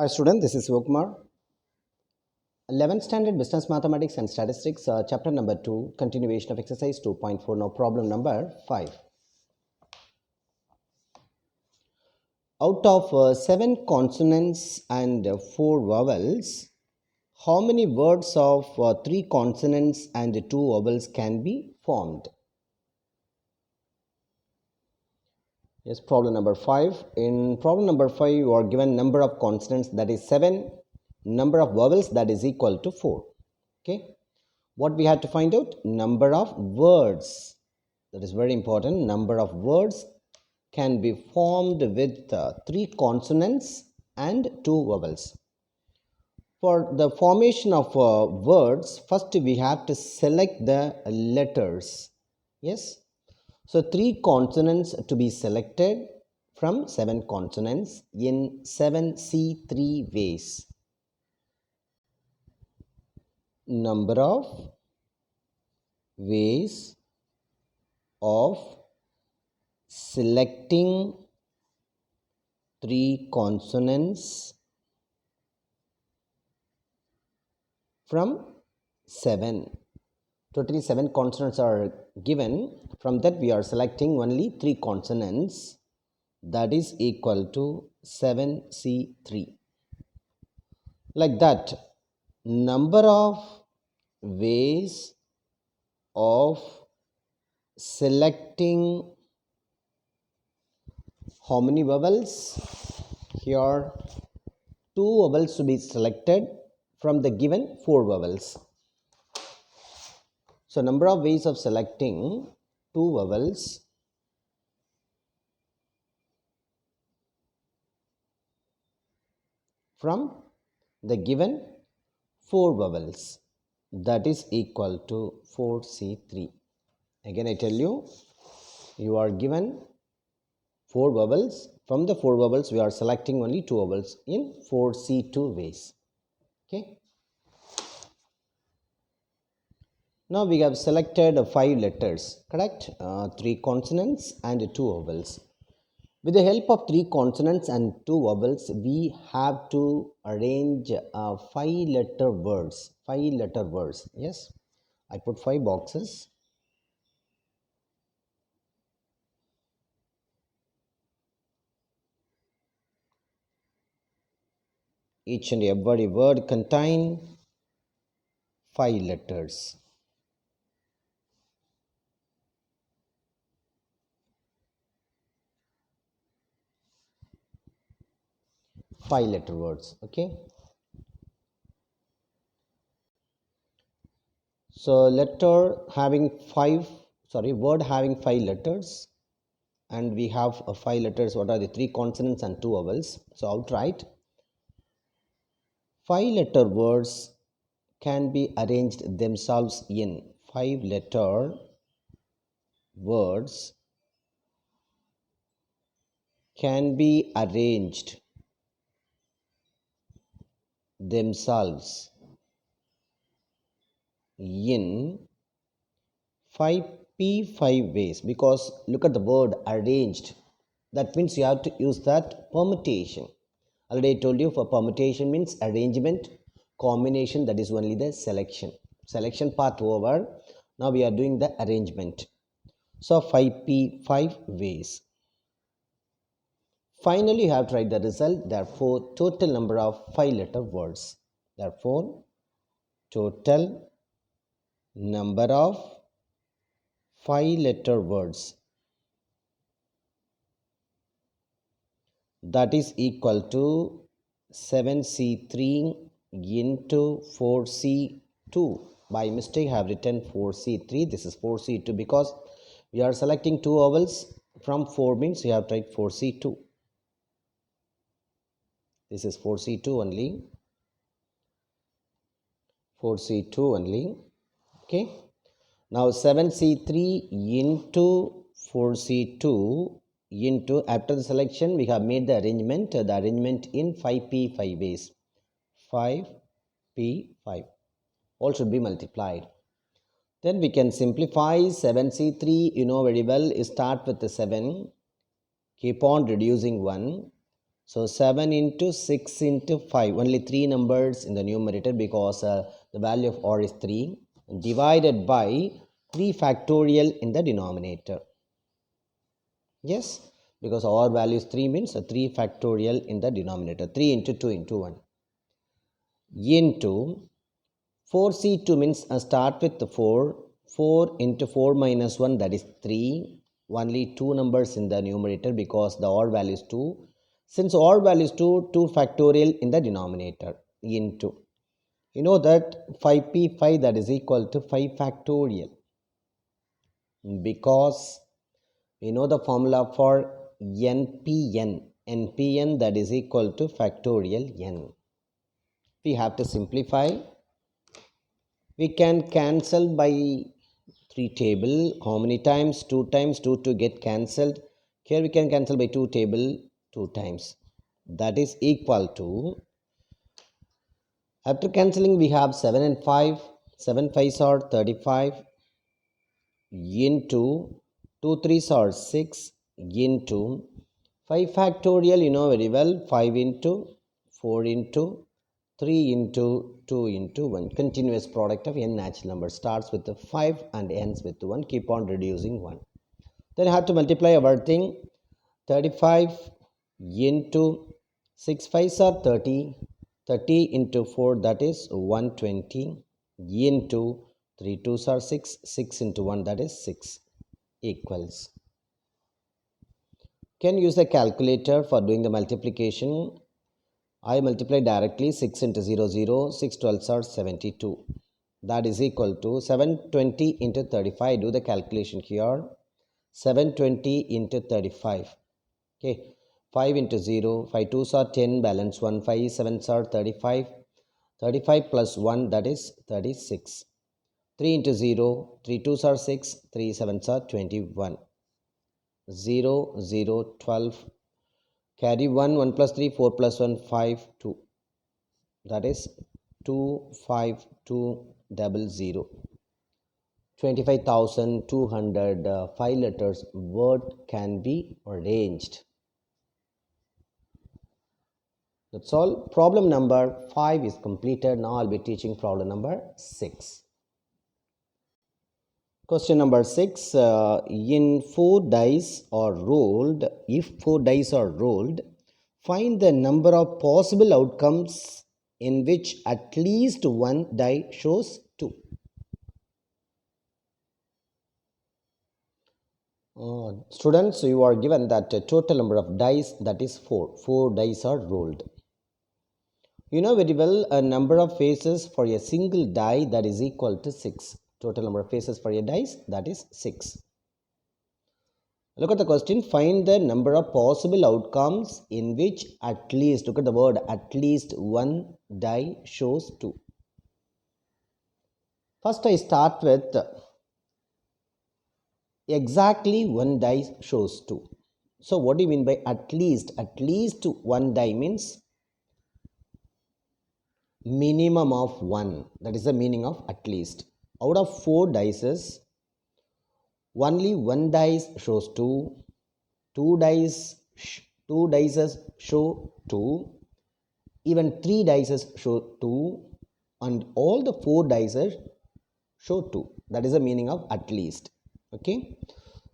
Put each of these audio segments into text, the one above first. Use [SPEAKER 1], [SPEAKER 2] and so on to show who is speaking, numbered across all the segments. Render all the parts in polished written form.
[SPEAKER 1] Hi student, this is Yokumar. 11th Standard Business Mathematics and Statistics, chapter number 2, continuation of exercise 2.4. Now problem number 5. Out of 7 consonants and 4 vowels, how many words of 3 consonants and 2 vowels can be formed? Yes, problem number 5. In problem number 5, you are given number of consonants, that is 7, number of vowels, that is equal to 4. Okay. What we had to find out? Number of words. That is very important. Number of words can be formed with 3 consonants and 2 vowels. For the formation of words, first we have to select the letters. Yes. So 3 consonants to be selected from 7 consonants in 7C3 ways. Number of ways of selecting 3 consonants from 7. Totally 7 consonants are given. From that we are selecting only 3 consonants, that is equal to 7C3. Like that, number of ways of selecting how many vowels? Here 2 vowels to be selected from the given 4 vowels. So number of ways of selecting 2 vowels from the given 4 vowels, that is equal to 4C3. Again I tell you, you are given 4 vowels. From the 4 vowels we are selecting only 2 vowels in 4C2 ways. Okay. Now we have selected 5 letters, correct? 3 consonants and 2 vowels. With the help of 3 consonants and 2 vowels, we have to arrange 5-letter words. 5-letter words. Yes, I put 5 boxes. Each and every word contain 5 letters. Five-letter words. Okay. So word having 5 letters, and we have 5 letters. What are the 3 consonants and 2 vowels? So outright 5-letter words can be arranged themselves in 5-letter words can be arranged themselves in 5P5 ways, because look at the word arranged. That means you have to use that permutation. Already I told you, for permutation means arrangement, combination, that is only the selection. Selection part over. Now we are doing the arrangement. So 5P5 ways. Finally, you have to write the result. Therefore, total number of 5-letter words. Therefore, total number of 5-letter words, that is equal to 7C3 into 4C2. By mistake, I have written 4C3. This is 4C2 because we are selecting 2 vowels from 4, means you have to write 4C2. This is 4C2 only. 4C2 only. Okay. Now 7C3 into 4C2 into, after the selection we have made the arrangement in 5P5 ways. 5P5 all should be multiplied. Then we can simplify 7C3, you know very well, start with the 7, keep on reducing 1. So 7 into 6 into 5, only 3 numbers in the numerator because the value of r is 3, divided by 3 factorial in the denominator. Yes, because r value is 3 means 3 factorial in the denominator. 3 into 2 into 1 into 4c2 means start with the 4. 4 into 4 minus 1, that is 3. Only 2 numbers in the numerator because the r value is 2. Since r value is 2, 2 factorial in the denominator into. You know that 5p5 that is equal to 5 factorial because we know the formula for npn. npn that is equal to factorial n. We have to simplify. We can cancel by 3 table. How many times? 2 times. 2 to get cancelled. Here we can cancel by 2 table 2 times. That is equal to, after cancelling we have 7 and 5. 7 5s are 35 into 2 3s are 6 into 5 factorial, you know very well, 5 into 4 into 3 into 2 into 1. Continuous product of n natural number starts with the 5 and ends with 1. Keep on reducing 1. Then I have to multiply our thing. 35 into 6 5s are 30. 30 into 4, that is 120 into 3 2s are 6. 6 into 1, that is 6 equals. Can use a calculator for doing the multiplication. I multiply directly. 6 into 0 0. 6 12s are 72. That is equal to 720 into 35. Do the calculation here. 720 into 35. Okay. 5 into 0. 5 2s are 10. Balance 1. 5 7s are 35. 35 plus 1, that is 36. 3 into 0. 3 2s are 6. 3 7s are 21. 0 0 12. Carry 1. 1 plus 3. 4 plus 1. 5 2. That is 25200. 25,200 5 letters word can be arranged. That's all. Problem number 5 is completed. Now I'll be teaching problem number 6. Question number 6. In 4 dice are rolled, if 4 dice are rolled, find the number of possible outcomes in which at least one die shows 2. Students, you are given that total number of dice, that is 4. 4 dice are rolled. You know very well a number of faces for a single die, that is equal to 6. Total number of faces for a dice, that is 6. Look at the question. Find the number of possible outcomes in which at least, look at the word, at least one die shows 2. First I start with exactly one die shows 2. So what do you mean by at least? At least one die means minimum of 1. That is the meaning of at least. Out of 4 dices, only one dice shows 2. 2 dices show 2. Even 3 dices show 2. And all the 4 dices show 2. That is the meaning of at least. Okay.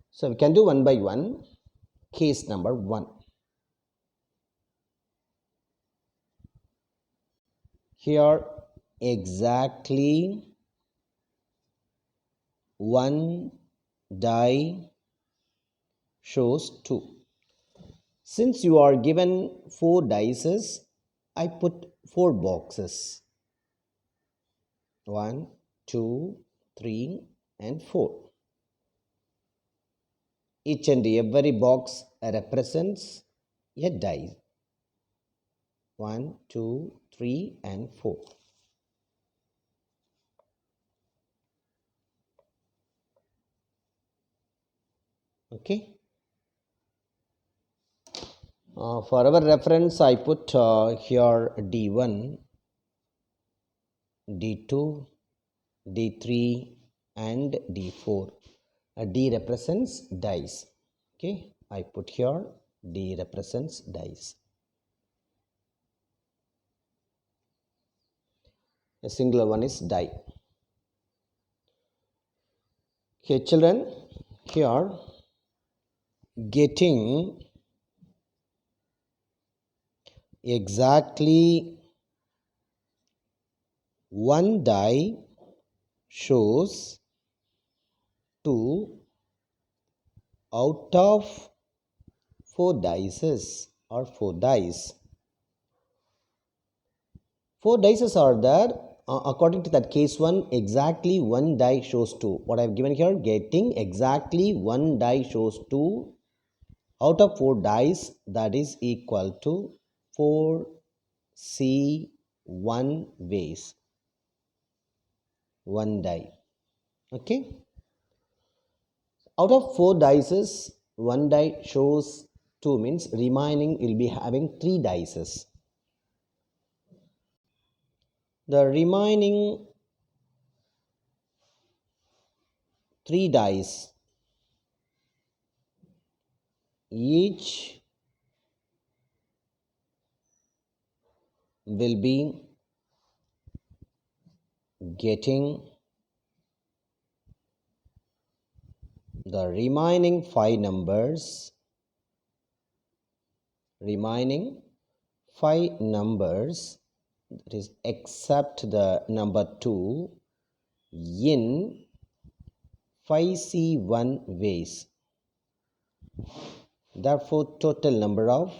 [SPEAKER 1] So we can do one by one. Case number 1. Here exactly one die shows 2. Since you are given 4 dices, I put 4 boxes. 1, 2, 3 and 4. Each and every box represents a die. 1, 2, 3 and 4. Okay. For our reference, I put here D1, D2, D3 and D4. D represents dice. Okay, I put here D represents dice. A singular one is die. Okay, children, here getting exactly one die shows 2 out of 4 dices or 4 dice. 4 dices are there. According to that case 1, exactly 1 die shows 2. What I have given here, getting exactly 1 die shows 2 out of 4 dice, that is equal to 4C1 ways. 1 die. Okay. Out of 4 dices, 1 die shows 2 means remaining will be having 3 dices. The remaining 3 dice each will be getting the remaining 5 numbers, that is except the number 2 in 5C1 ways. Therefore, total number of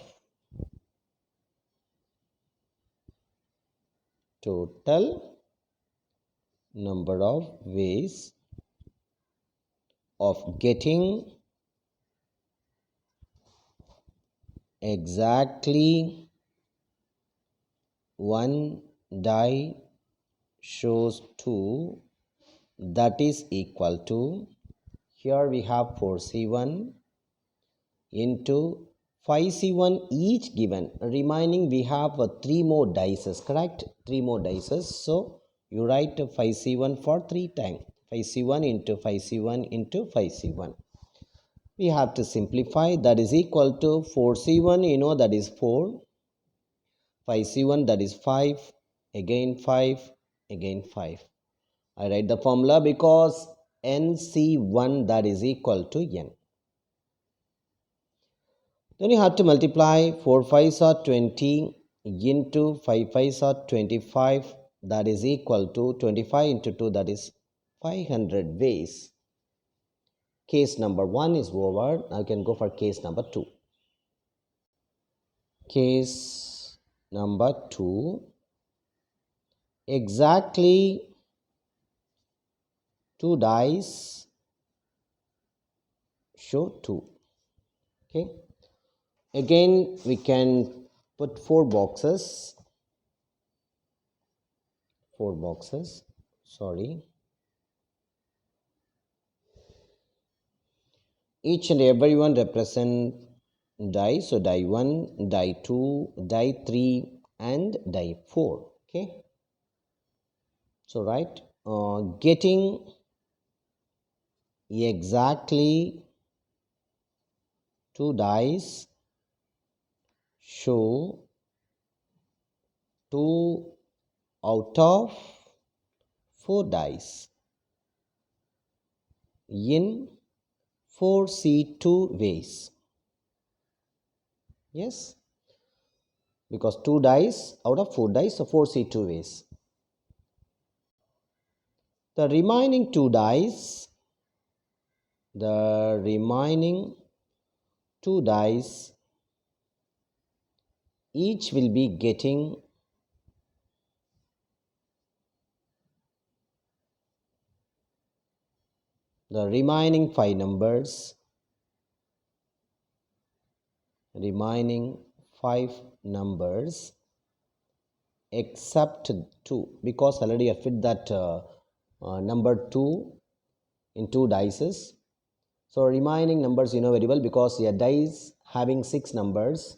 [SPEAKER 1] ways of getting exactly 1 die shows 2, that is equal to, here we have 4C1 into 5C1 each given. Remaining we have 3 more dices, correct? 3 more dices. So you write 5C1 for 3 times. 5C1 into 5C1 into 5C1. We have to simplify, that is equal to 4C1, you know, that is 4. 5C1, that is 5. Again 5. Again 5. I write the formula because NC1, that is equal to N. Then you have to multiply 4 5s are 20 into 5 5s are 25, that is equal to 25 into 2, that is 500 ways. Case number 1 is over. Now you can go for case number 2. Case number 2, exactly 2 dice show 2. Okay. Again we can put 4 boxes. 4 boxes. Sorry. Each and every one represent die. So die 1, die 2, die 3 and die 4. Okay. So right, getting exactly 2 dice show 2 out of 4 dice in 4C2 ways. Yes, because 2 dice out of 4 dice, so 4C2 ways. The remaining 2 dice, each will be getting the remaining 5 numbers, except 2, because already I fit that number 2 in 2 dices. So remaining numbers you know very well, because a dice having 6 numbers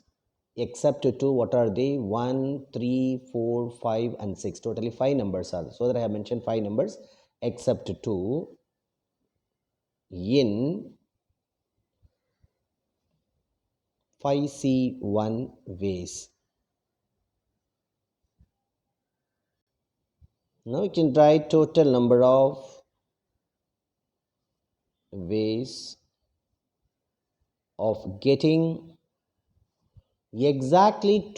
[SPEAKER 1] except 2, what are they? 1, 3, 4, 5 and 6. Totally 5 numbers are there. So that I have mentioned 5 numbers except 2 in 5C1 ways. Now we can write total number of ways of getting exactly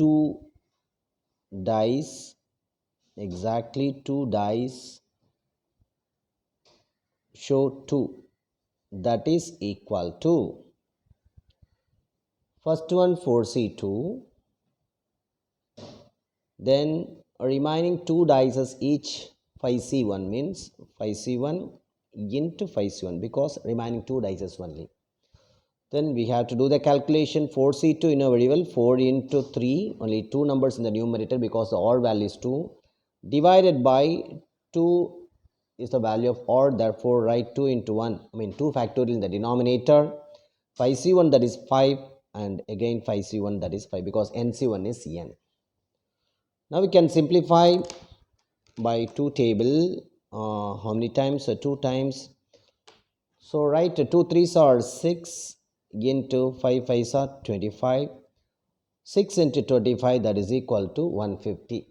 [SPEAKER 1] dice two dice show 2, that is equal to first one 4c2, then remaining 2 dice each 5c1 means 5c1 into 5c1 because remaining 2 dice only. Then we have to do the calculation. 4c2 you know very well, 4 into 3, only 2 numbers in the numerator because the OR value is 2, divided by 2 is the value of OR, therefore write 2 into 1, 2 factorial in the denominator, 5c1 that is 5 and again 5c1 that is 5 because nc1 is n. Now we can simplify by 2 table, how many times? 2 times. So write 2 3s are 6 into 5 5s are 25. 6 into 25 that is equal to 150.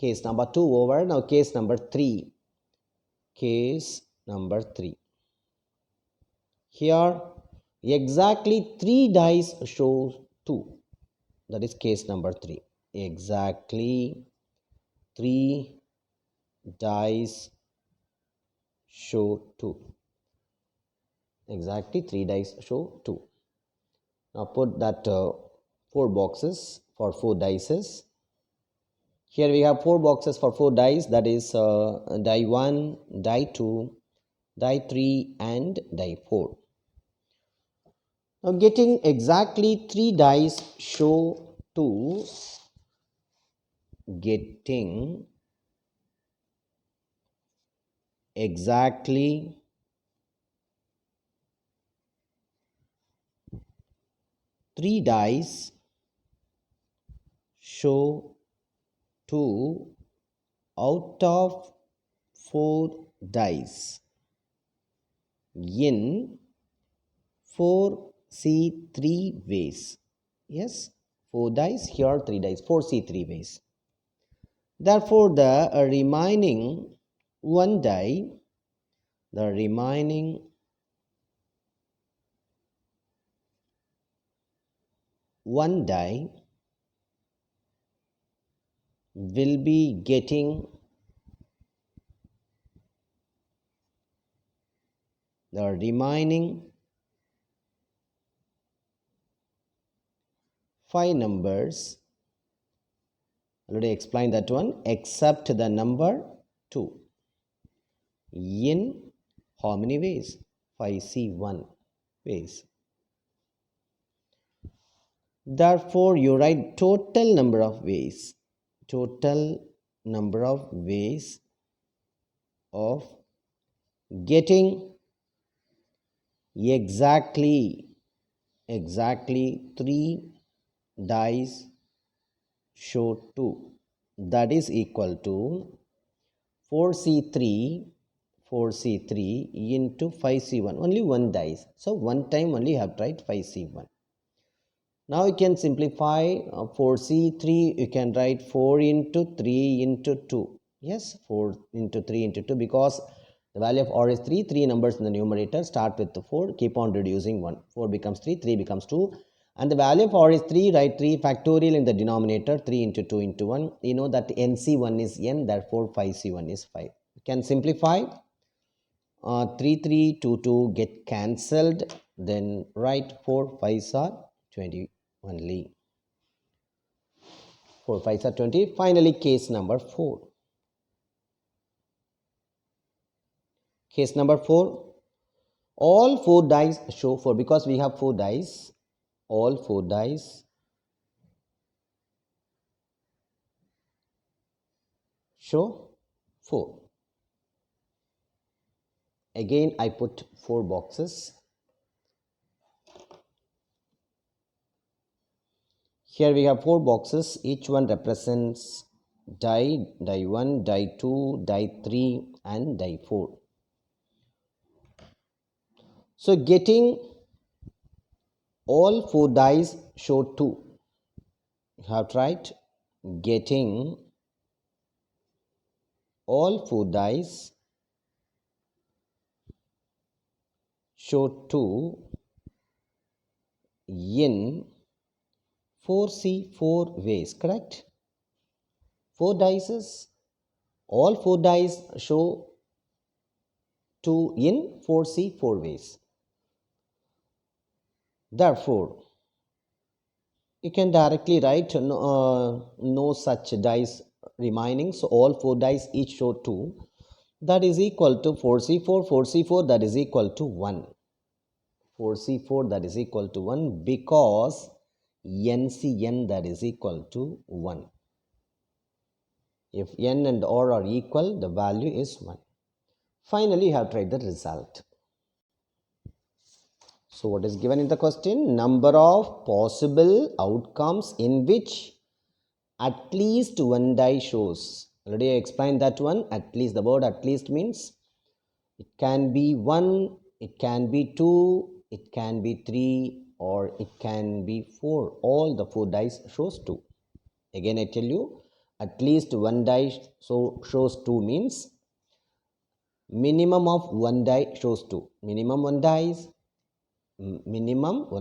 [SPEAKER 1] Case number 2 over. Now case number 3. Case number 3. Here exactly 3 dice show 2. That is case number 3. Exactly 3 dice show 2. Exactly 3 dice show 2. Now put that 4 boxes for 4 dices. Here we have 4 boxes for 4 dice, that is die 1, die 2, die 3 and die 4. Now getting exactly 3 dice show 2, getting exactly 3 dice show 2 out of 4 dice in 4c3 ways. Yes, 4 dice, here 3 dice, 4c3 ways. Therefore, the remaining one die will be getting the remaining 5 numbers. Already explained that one, except the number 2. In how many ways? 5c1 ways. Therefore, you write total number of ways. Total number of ways of getting exactly 3 dice show 2, that is equal to 4c3 into 5c1, only one dice, so one time only you have tried 5c1. Now you can simplify 4c3, you can write 4 into 3 into 2. Yes, 4 into 3 into 2 because the value of R is 3. 3 numbers in the numerator, start with the 4, keep on reducing 1. 4 becomes 3, 3 becomes 2. And the value of R is 3, write 3 factorial in the denominator, 3 into 2 into 1. You know that NC1 is N, therefore 5C1 is 5. You can simplify. 3, 3, 2, 2 get cancelled. Then write 4 5s are 20 only. 4 5s are 20. Finally, case number 4. Case number 4. All 4 dice show 4 because we have 4 dice. All 4 dice show 4. Again, I put 4 boxes. Here we have 4 boxes. Each one represents die 1, die 2, die 3 and die 4. So getting all 4 dice show 2. You have tried getting all 4 dice show 2 in 4C4 ways, correct? 4 dice, all 4 dice show 2 in 4C4 ways. Therefore, you can directly write no such dice remaining. So all 4 dice each show 2. That is equal to 4C4, 4C4, that is equal to 1. 4C4, that is equal to 1 because NCN, that is equal to 1. If N and R are equal, the value is 1. Finally, you have tried the result. So what is given in the question? Number of possible outcomes in which at least one die shows. Already I explained that one. At least, the word at least means it can be 1, it can be 2, it can be 3, or it can be 4. All the 4 dice shows 2. Again I tell you, at least one die shows 2 means minimum of one die shows 2. Minimum one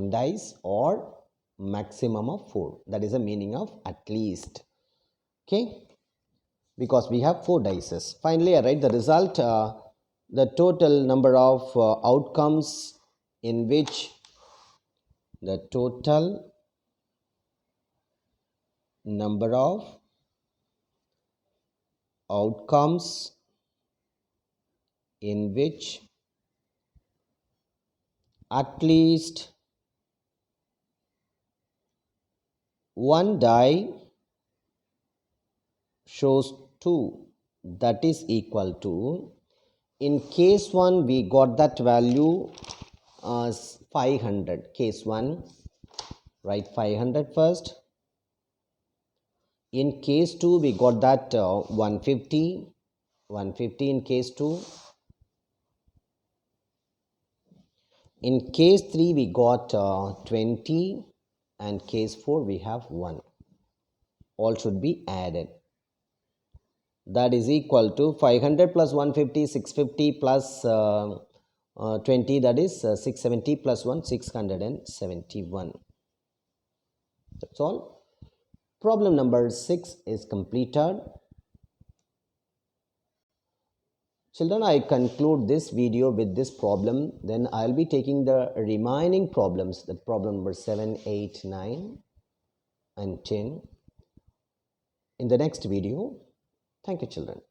[SPEAKER 1] dice or maximum of 4. That is the meaning of at least. Okay, because we have 4 dices. Finally, I write the result. The total number of outcomes in which the total number of outcomes in which at least one die shows 2, that is equal to, in case 1 we got that value as 500. Case 1, write 500 first. In case 2 we got that 150 in case 2. In case 3 we got 20, and case 4 we have 1. All should be added. That is equal to 500 plus 150, 650 plus 20, that is 670 plus 1, 671. That's all. Problem number 6 is completed. Children, I conclude this video with this problem. Then I'll be taking the remaining problems, the problem number 7, 8, 9 and 10 in the next video. Thank you, children.